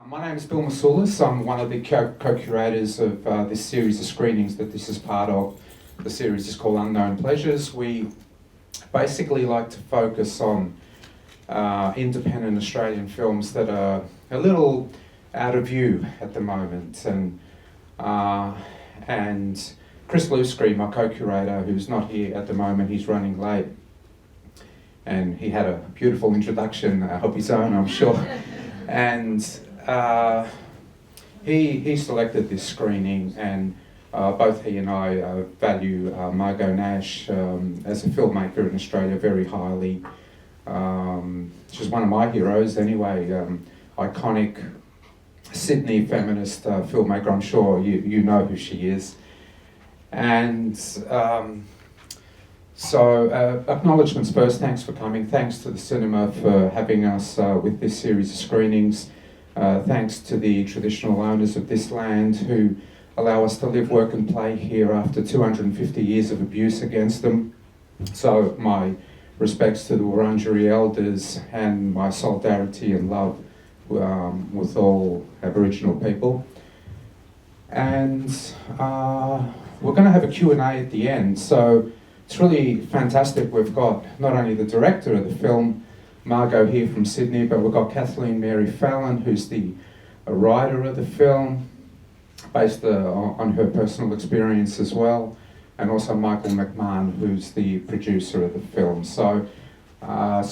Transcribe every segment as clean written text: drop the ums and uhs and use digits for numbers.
My name is Bill Mousoulis. I'm one of the co-curators of this series of screenings that this is part of. The series is called Unknown Pleasures. We basically like to focus on independent Australian films that are a little out of view at the moment. And Chris Luscri, my co-curator, who's not here at the moment, he's running late. And he had a beautiful introduction of his own, I'm sure. And he selected this screening, and both he and I value Margot Nash as a filmmaker in Australia very highly. She's one of my heroes anyway, iconic Sydney feminist filmmaker. I'm sure you know who she is. And so acknowledgements first, thanks for coming. Thanks to the cinema for having us with this series of screenings. Thanks to the traditional owners of this land who allow us to live, work and play here after 250 years of abuse against them. So my respects to the Wurundjeri elders and my solidarity and love with all Aboriginal people. And we're going to have a Q&A at the end. So it's really fantastic. We've got not only the director of the film, Margot here from Sydney, but we've got Kathleen Mary Fallon, who's the writer of the film, based on her personal experience as well, and also Michael McMahon, who's the producer of the film. So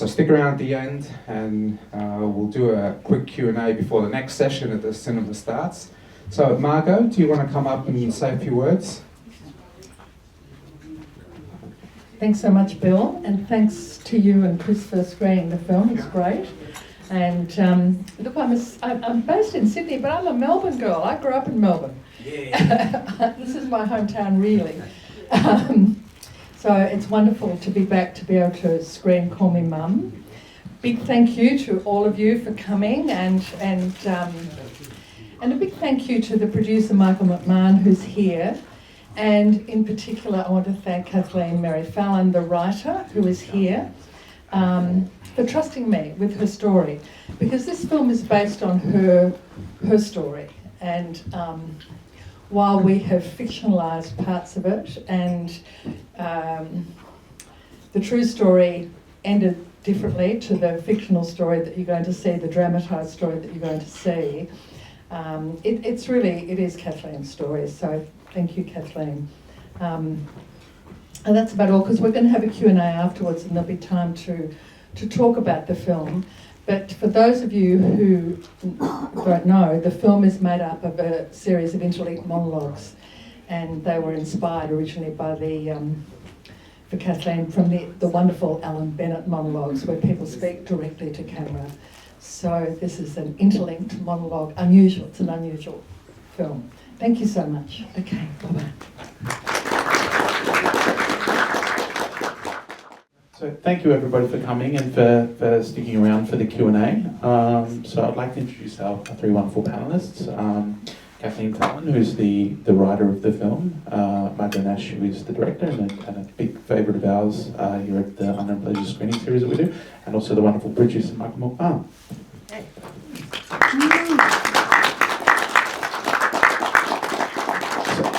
stick around at the end, and we'll do a quick Q&A before the next session at the cinema starts. So Margot, do you want to come up and say a few words? Thanks so much, Bill, and thanks to you and Chris for screening the film. It's great. And look, I'm based in Sydney, but I'm a Melbourne girl. I grew up in Melbourne. Yeah. This is my hometown, really. So it's wonderful to be back to be able to screen Call Me Mum. Big thank you to all of you for coming, and a big thank you to the producer Michael McMahon, who's here. And in particular, I want to thank Kathleen Mary Fallon, the writer, who is here, for trusting me with her story, because this film is based on her story. And while we have fictionalised parts of it, and the true story ended differently to the fictional story that you're going to see, the dramatised story that you're going to see, it is Kathleen's story. So thank you, Kathleen. And that's about all, because we're going to have a Q&A afterwards, and there'll be time to talk about the film. But for those of you who don't know, the film is made up of a series of interlinked monologues, and they were inspired originally by for Kathleen, from the wonderful Alan Bennett monologues, where people speak directly to camera. So this is an interlinked monologue. Unusual. It's an unusual film. Thank you so much. Okay, bye-bye. So thank you everybody for coming and for sticking around for the Q&A. So I'd like to introduce our three wonderful panellists. Kathleen Fallon, who's the writer of the film, Margot Nash, who is the director and a big favourite of ours here at the Unknown Pleasures screening series that we do, and also the wonderful producer Michael McMahon. Hey.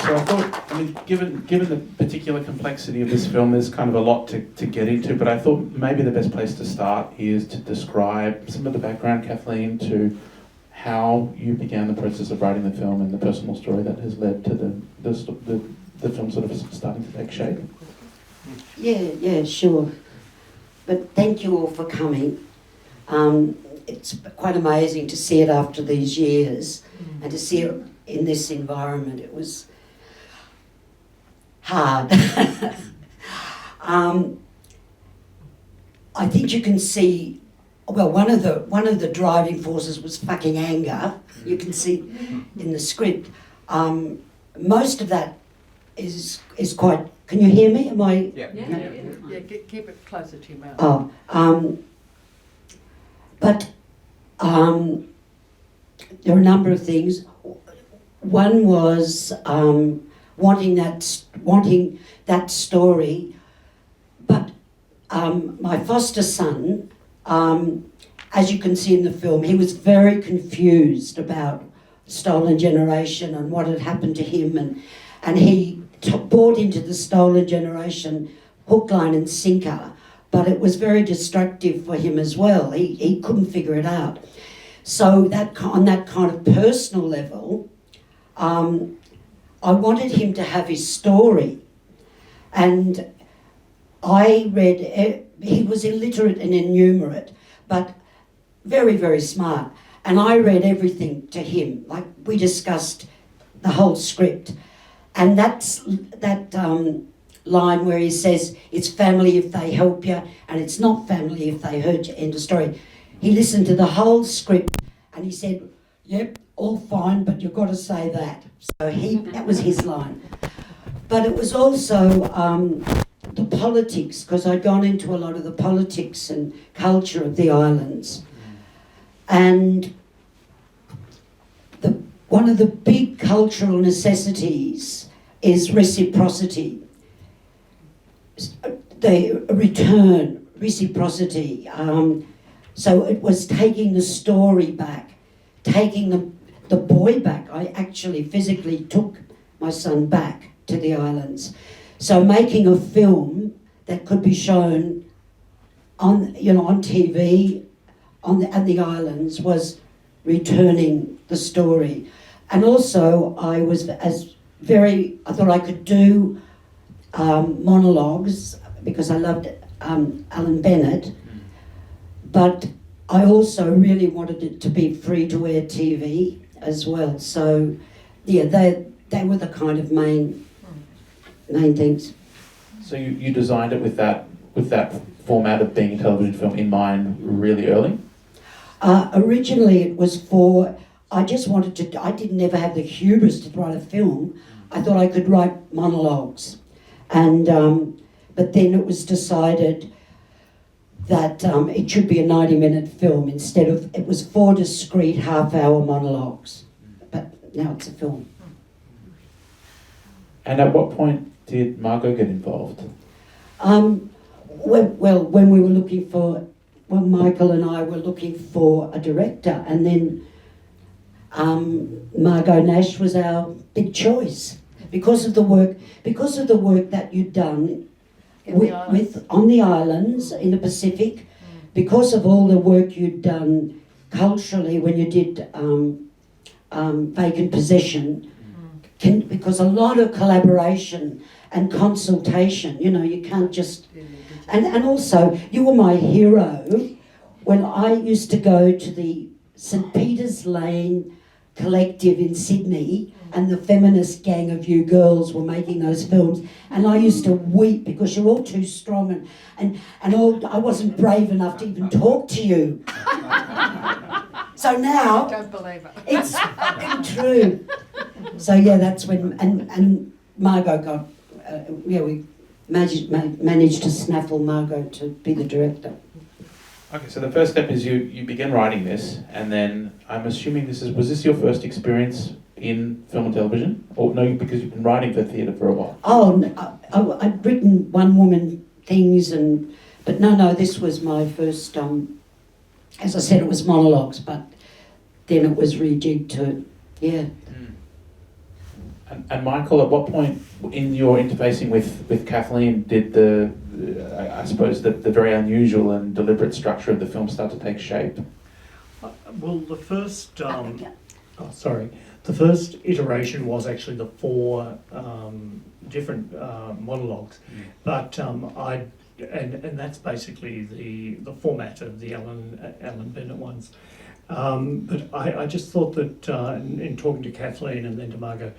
So I thought, given the particular complexity of this film, there's kind of a lot to get into, but I thought maybe the best place to start is to describe some of the background, Kathleen, to how you began the process of writing the film and the personal story that has led to the film sort of starting to take shape. Yeah, sure. But thank you all for coming. It's quite amazing to see it after these years, and to see it in this environment. It was hard. I think you can see, well, one of the driving forces was fucking anger. You can see in the script. Most of that is quite. Can you hear me? Am I? Yeah. Keep it closer to your mouth. But there are a number of things. One was wanting that story, but my foster son as you can see in the film, he was very confused about Stolen Generation and what had happened to him, and he bought into the Stolen Generation hook, line and sinker, but it was very destructive for him as well. He couldn't figure it out. So on that kind of personal level, I wanted him to have his story. And I read, he was illiterate and innumerate, but very, very smart. And I read everything to him. Like, we discussed the whole script. And that line where he says, it's family if they help you, and it's not family if they hurt you, end of story. He listened to the whole script and he said, yep, all fine, but you've got to say that. So that was his line. But it was also the politics, because I'd gone into a lot of the politics and culture of the islands. And one of the big cultural necessities is reciprocity. The return, reciprocity. So it was taking the story back, taking the boy back. I actually physically took my son back to the islands. So making a film that could be shown on TV at the islands was returning the story. And also I thought I could do monologues because I loved Alan Bennett, but I also really wanted it to be free-to-air TV as well. So yeah, they were the kind of main things. So you designed it with that format of being a television film in mind really early? Originally it was I didn't ever have the hubris to write a film. I thought I could write monologues. And but then it was decided that it should be a 90-minute film instead of, it was 4 discrete half-hour monologues. But now it's a film. And at what point did Margot get involved? When we were looking for, Michael and I were looking for a director, and then Margot Nash was our big choice because of the work that you'd done on the islands in the Pacific, because of all the work you'd done culturally when you did Vacant Possession, because a lot of collaboration and consultation, you can't just... And also, you were my hero when I used to go to the St. Peter's Lane Collective in Sydney, and the feminist gang of you girls were making those films, and I used to weep because you're all too strong and I wasn't brave enough to even talk to you. So now Don't believe it. it's fucking true. So yeah, that's when and Margot got we managed to snaffle Margot to be the director. Okay, so the first step is you begin writing this, and then I'm assuming was this your first experience in film and television? Or no, because you've been writing for theatre for a while. Oh, I'd written one-woman things, but no, this was my first, as I said, it was monologues, but then it was rejigged to, yeah. And Michael, at what point in your interfacing with Kathleen did I suppose the very unusual and deliberate structure of the film start to take shape? Well, the first, the first iteration was actually the 4 different monologues, but and that's basically the format of the Alan Bennett ones. But I just thought that in talking to Kathleen and then to Margot,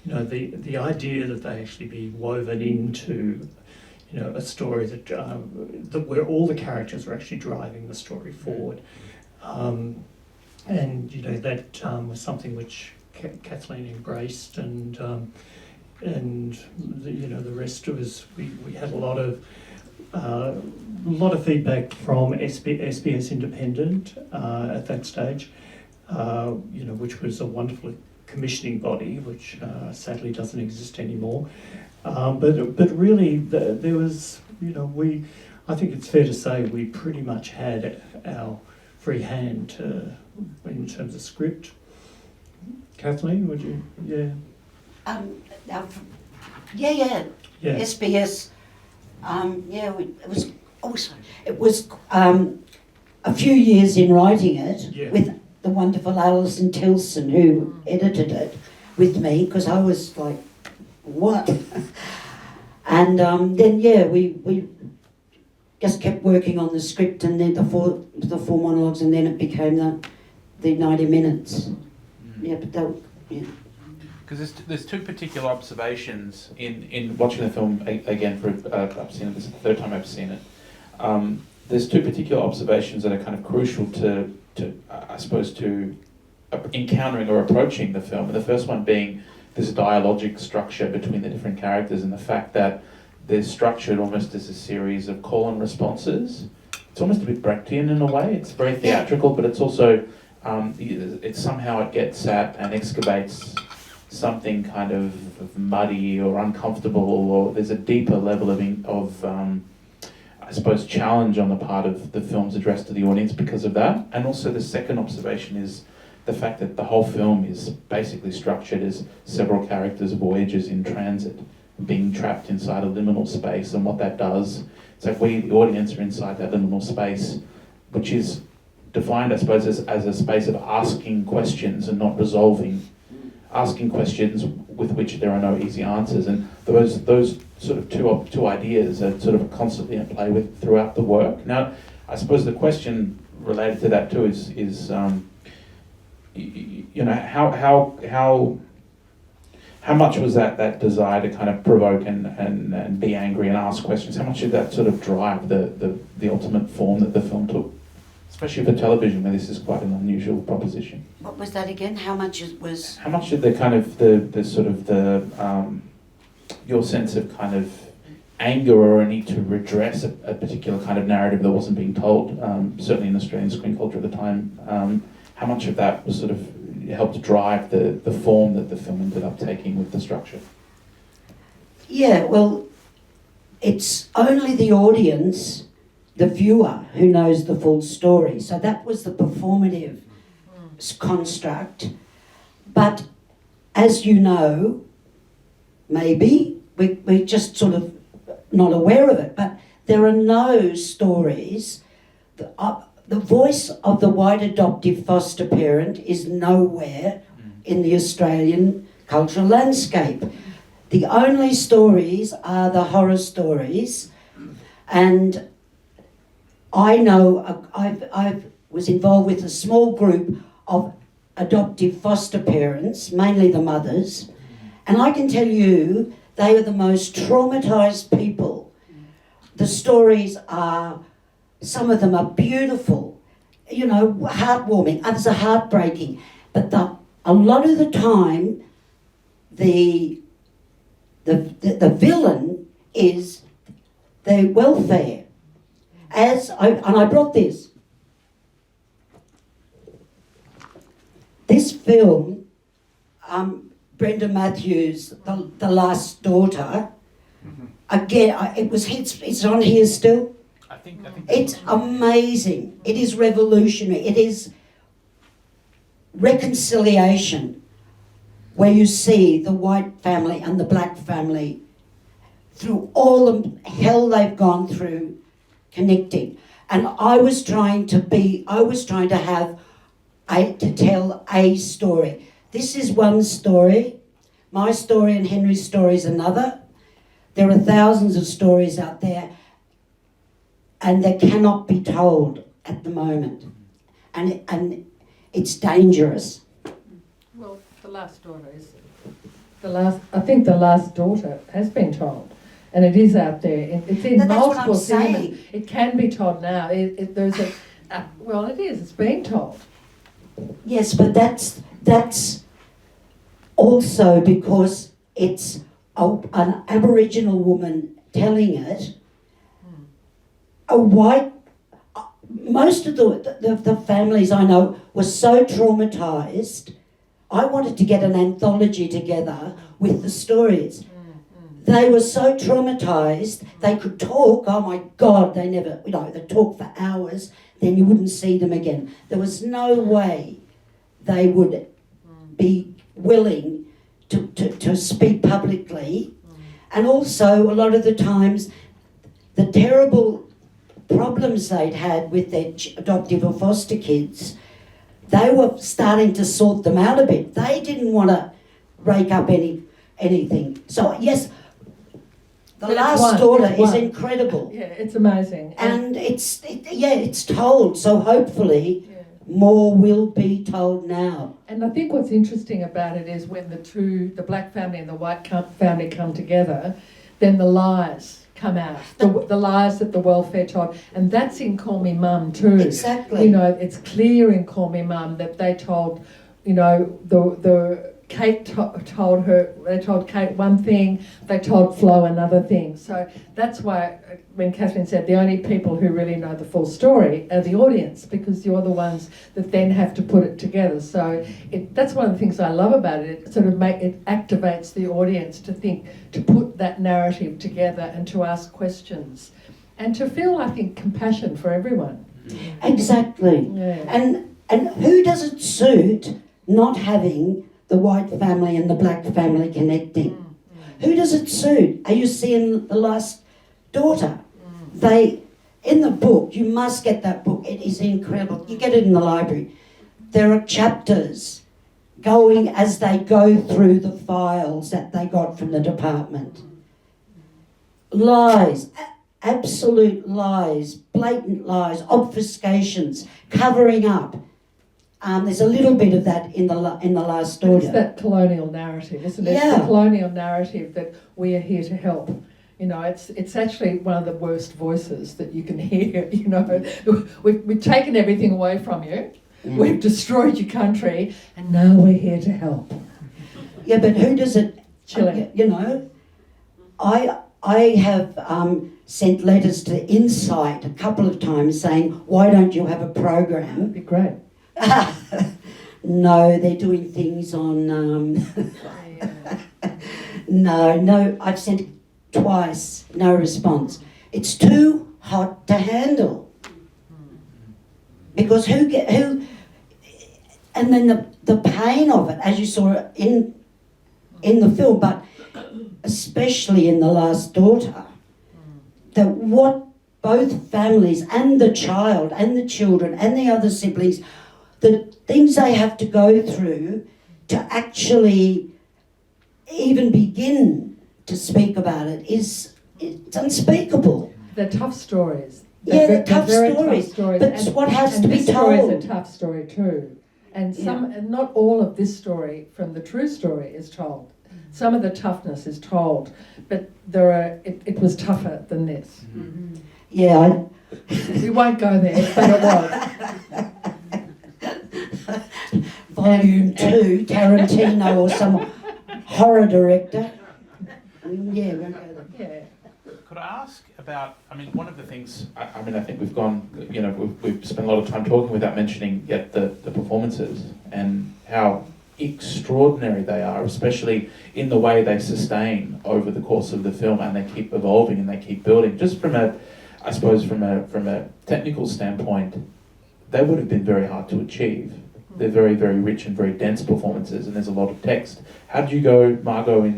the idea that they actually be woven into, a story that where all the characters are actually driving the story forward, and that was something which Kathleen embraced, and the rest of us, we had a lot of feedback from SBS Independent at that stage, which was a wonderful commissioning body, which sadly doesn't exist anymore. But really, there was, I think it's fair to say we pretty much had our free hand in terms of script. Kathleen, would you? Yeah. Now, yeah. Yeah. SBS. It was also a few years in writing it Yeah. with the wonderful Alison Tilson, who edited it with me, because I was like, what? And then we just kept working on the script, and then the four monologues, and then it became the 90 minutes. Yeah, but that, yeah. Because there's two particular observations in watching the film again for I've seen it, this is the third time I've seen it. There's two particular observations that are kind of crucial to I suppose to encountering or approaching the film. And the first one being this dialogic structure between the different characters, and the fact that they're structured almost as a series of call and responses. It's almost a bit Brechtian in a way. It's very theatrical, but it's also it's somehow it gets at and excavates something kind of muddy or uncomfortable, or there's a deeper level of I suppose challenge on the part of the film's addressed to the audience because of that. And also the second observation is the fact that the whole film is basically structured as several characters' voyages in transit, being trapped inside a liminal space, and what that does, it's like we, the audience, are inside that liminal space, which is defined, I suppose, as a space of asking questions and not resolving. Asking questions with which there are no easy answers, and those sort of two ideas are sort of constantly at play with throughout the work. Now, I suppose the question related to that too is you know, how much was that desire to kind of provoke and be angry and ask questions? How much did that sort of drive the ultimate form that the film took? Especially for television, where this is quite an unusual proposition. What was that again? How much it was? How much did the kind of the sort of the your sense of kind of anger or a need to redress a particular kind of narrative that wasn't being told, certainly in Australian screen culture at the time, how much of that was sort of helped drive the form that the film ended up taking with the structure? Yeah, well, it's only the audience, the viewer, who knows the full story. So that was the performative construct. But as you know, maybe, we're just sort of not aware of it, but there are no stories. The voice of the white adoptive foster parent is nowhere in the Australian cultural landscape. The only stories are the horror stories, and I know I was involved with a small group of adoptive foster parents, mainly the mothers, and I can tell you they are the most traumatised people. The stories are, some of them are beautiful, you know, heartwarming, others are heartbreaking, but a lot of the time the villain is the welfare. I brought this. This film, Brenda Matthews, The Last Daughter, again, it's on here still. I think It's amazing. It is revolutionary. It is reconciliation, where you see the white family and the black family through all the hell they've gone through, connecting. And I was trying to tell a story. This is one story. My story and Henry's story is another. There are thousands of stories out there, and they cannot be told at the moment. And it's dangerous. Well, the last daughter is I think the last daughter has been told, and it is out there. It's in multiple cinemas. It can be told now. There's well, it is. It's being told. Yes, but that's also because it's an Aboriginal woman telling it. A white, most of the families I know were so traumatised. I wanted to get an anthology together with the stories. They were so traumatised, they could talk, oh my God, they never, they talk for hours, then you wouldn't see them again. There was no way they would be willing to speak publicly. And also, a lot of the times, the terrible problems they'd had with their adoptive or foster kids, they were starting to sort them out a bit. They didn't want to rake up anything. So, yes, the last daughter is incredible. Yeah, it's amazing. And it's told, so hopefully more will be told now. And I think what's interesting about it is when the black family and the white family come together, then the lies come out. The lies that the welfare told. And that's in Call Me Mum too. Exactly. It's clear in Call Me Mum that they told, Kate they told Kate one thing, they told Flo another thing. So that's why when Kathleen said the only people who really know the full story are the audience, because you're the ones that then have to put it together. So that's one of the things I love about it. It sort of it activates the audience to think, to put that narrative together and to ask questions and to feel, I think, compassion for everyone. Exactly. Yeah. And who does it suit not having the white family and the black family connecting? Who does it suit? Are you seeing The Last Daughter? In the book, you must get that book. It is incredible. You get it in the library. There are chapters going as they go through the files that they got from the department. Lies, absolute lies, blatant lies, obfuscations, covering up. There's a little bit of that in the Last Daughter. It's that colonial narrative, isn't it? Yeah. It's the colonial narrative that we are here to help. It's actually one of the worst voices that you can hear. We've taken everything away from you. We've destroyed your country, and now we're here to help. Yeah, but who does it? Chilling. I have sent letters to Insight a couple of times saying, why don't you have a program? That'd be great. No, they're doing things on... No, I've sent it twice, no response. It's too hot to handle. Because and then the pain of it, as you saw in the film, but especially in The Last Daughter, that what both families and the child and the children and the other siblings, the things they have to go through to actually even begin to speak about it's unspeakable. They're tough stories. They're tough very stories, tough stories. but what has to be this story told. is a tough story too. And and not all of this story from the true story is told. Some of the toughness is told, but it was tougher than this. Mm-hmm. Yeah, We won't go there, but it was. Volume 2, Tarantino or some horror director. Yeah, we'll go there. Yeah. Could I ask about, one of the things, I think we've gone, we've spent a lot of time talking without mentioning yet the performances and how extraordinary they are, especially in the way they sustain over the course of the film, and they keep evolving and they keep building. Just from a technical standpoint, they would have been very hard to achieve. They're very, very rich and very dense performances, and there's a lot of text. How did you go, Margot,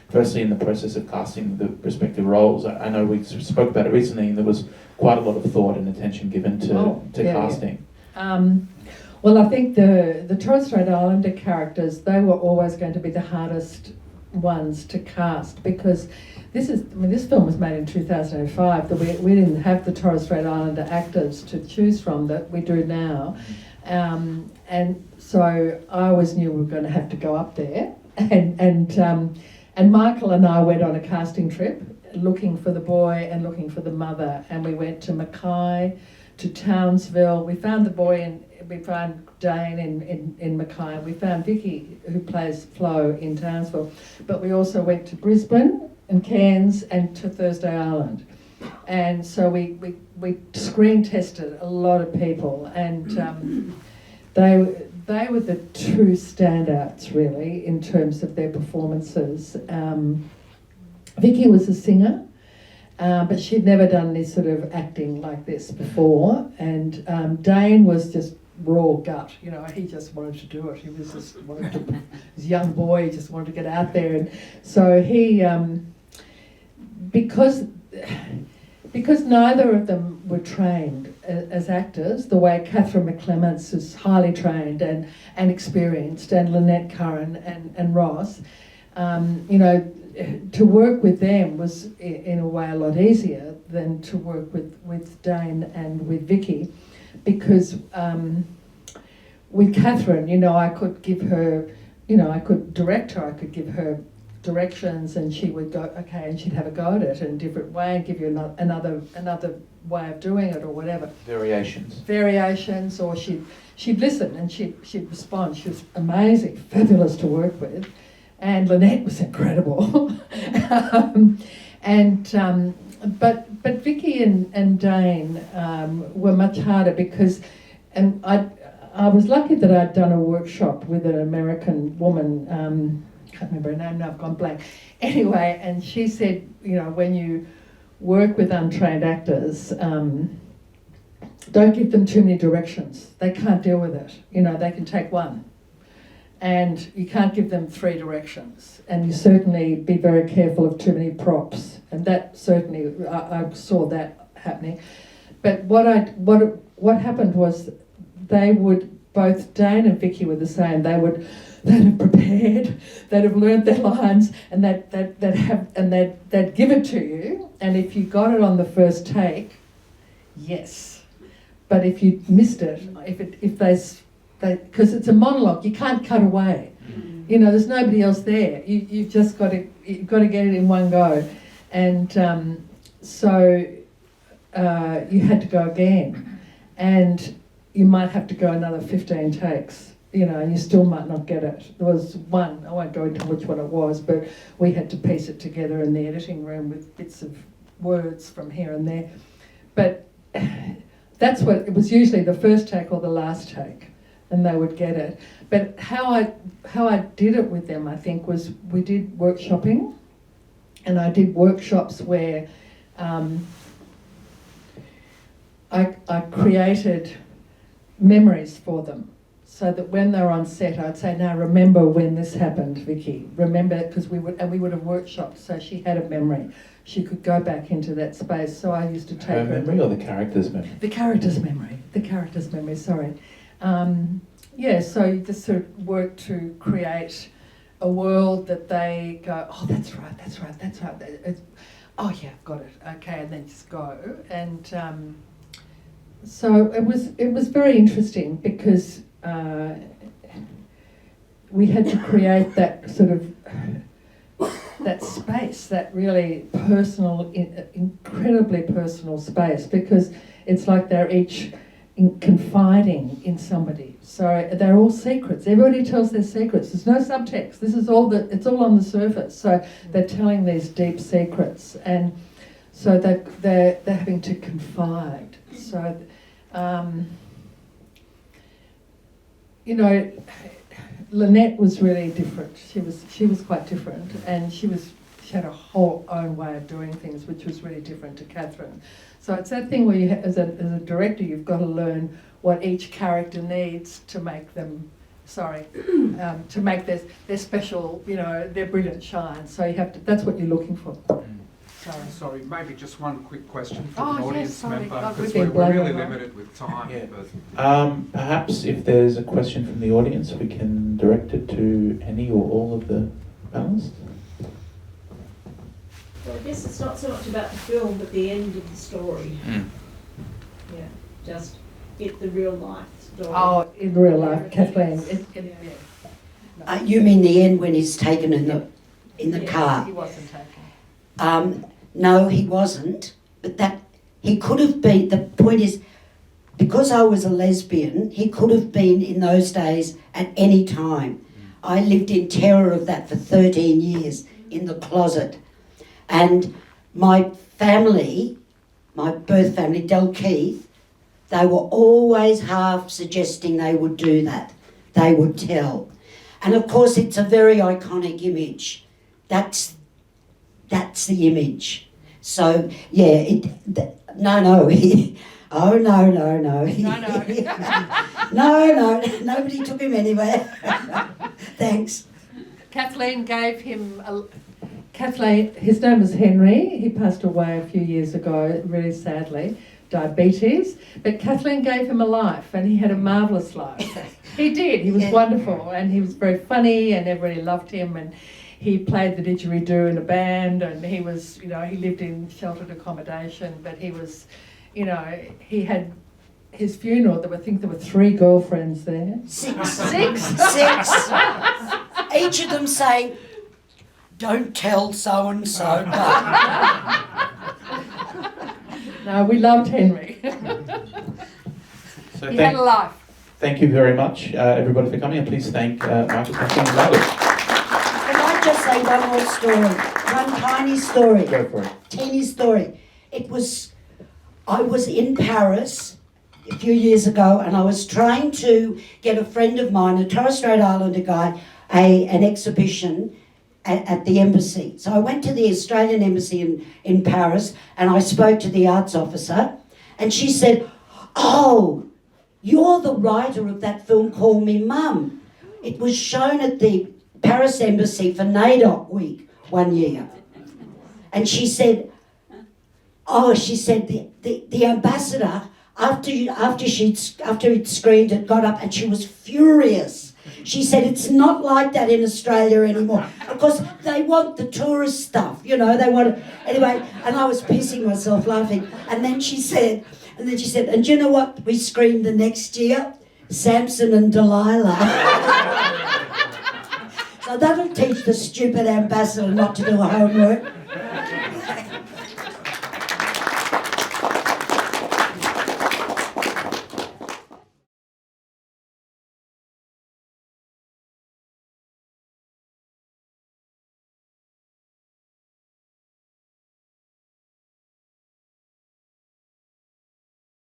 firstly in the process of casting the respective roles? I know we spoke about it recently, and there was quite a lot of thought and attention given to casting. Yeah. Well, I think the Torres Strait Islander characters, they were always going to be the hardest ones to cast, because this film was made in 2005. We didn't have the Torres Strait Islander actors to choose from that we do now. And so I always knew we were going to have to go up there. And Michael and I went on a casting trip looking for the boy and looking for the mother. And we went to Mackay, to Townsville. We found the boy and we found Dane in Mackay. We found Vicky, who plays Flo, in Townsville. But we also went to Brisbane and Cairns and to Thursday Island. And so we screen tested a lot of people, and they were the two standouts really in terms of their performances. Vicky was a singer, but she'd never done this sort of acting like this before. And Dane was just raw gut, you know, he just wanted to do it. He was just wanted to, this young boy, he just wanted to get out there. And so he, because neither of them were trained as actors, the way Catherine McClements is highly trained and experienced, and Lynette Curran and Ross, you know, to work with them was in a way a lot easier than to work with Dane and with Vicky, because with Catherine, you know, I could give her, you know, I could direct her, I could give her directions, and she would go, okay, and she'd have a go at it in a different way and give you another way of doing it or whatever. Variations, or she'd listen and she'd respond. She was amazing, fabulous to work with, and Lynette was incredible. But Vicky and Dane were much harder because, and I was lucky that I'd done a workshop with an American woman, can't remember her name now, I've gone blank. Anyway, and she said, you know, when you work with untrained actors, don't give them too many directions. They can't deal with it. You know, they can take one. And you can't give them 3 directions. And you certainly be very careful of too many props. And that certainly, I saw that happening. But what happened was they would, both Dane and Vicky were the same, they'd have prepared, they'd have learnt their lines, and they'd give it to you, and if you got it on the first take, yes. But if you missed it, if they because it's a monologue, you can't cut away. You know, there's nobody else there. You've just got to get it in one go, and so you had to go again, and you might have to go another 15 takes, you know, and you still might not get it. There was one, I won't go into which one it was, but we had to piece it together in the editing room with bits of words from here and there. But that's what, it was usually the first take or the last take, and they would get it. But how I did it with them, I think, was we did workshopping, and I did workshops where I created memories for them, so that when they're on set, I'd say, now remember when this happened, Vicky. Remember, because we would have workshopped, so she had a memory. She could go back into that space. So I used to take her memory or the character's memory? The character's memory, sorry. Yeah, so you just sort of work to create a world that they go, oh, that's right. Oh yeah, I've got it. Okay, and then just go. And so it was very interesting because we had to create that sort of that space, that really personal, incredibly personal space, because it's like they're each confiding in somebody. So they're all secrets. Everybody tells their secrets. There's no subtext. This is all it's all on the surface. So they're telling these deep secrets, and so they're having to confide. So, you know, Lynette was really different. She was quite different, and she had a whole own way of doing things, which was really different to Catherine. So it's that thing where you, as a director, you've got to learn what each character needs to make them, to make their special, you know, their brilliant shine. So you have to. That's what you're looking for. Sorry, maybe just one quick question for Oh, an yes, audience sorry. member, God, because we've been we're really blabbering on. limited with time. Yeah. But Perhaps if there's a question from the audience, we can direct it to any or all of the panelists. Well, I guess it's not so much about the film, but the end of the story. Yeah, just get the real life story. Oh, in real life, Kathleen. You mean the end when he's taken in the car? He wasn't taken. No, he wasn't. But that he could have been. The point is, because I was a lesbian, he could have been in those days at any time. I lived in terror of that for 13 years in the closet, and my family, my birth family, Dellmay and Keith, they were always half suggesting they would do that. They would tell. And of course, it's a very iconic image. That's that's the image. So yeah, no. Oh no. No, nobody took him anywhere. Thanks. Kathleen gave him his name was Henry. He passed away a few years ago, really sadly, diabetes. But Kathleen gave him a life, and he had a marvellous life. He did. He was wonderful, and he was very funny, and everybody loved him. And he played the didgeridoo in a band, and he was, he lived in sheltered accommodation. But he was, he had his funeral. I think there were 3 girlfriends there. 6. 6. Each of them saying, "Don't tell so and so." No, we loved Henry. So He had a life. thank you very much, everybody, for coming, and please thank Margot Nash and Lois. Can I just say one more story? One tiny story. Go for it. Teeny story. I was in Paris a few years ago, and I was trying to get a friend of mine, a Torres Strait Islander guy, an exhibition at the embassy. So I went to the Australian embassy in Paris, and I spoke to the arts officer, and she said, "Oh, you're the writer of that film, Call Me Mum. It was shown at the Paris embassy for NAIDOC week one year." And she said, the ambassador, after he'd screened it, got up and she was furious. She said, "It's not like that in Australia anymore, because they want the tourist stuff, they want it." Anyway, and I was pissing myself laughing. And then she said, and do you know what we screened the next year? Samson and Delilah. So that'll teach the stupid ambassador not to do homework.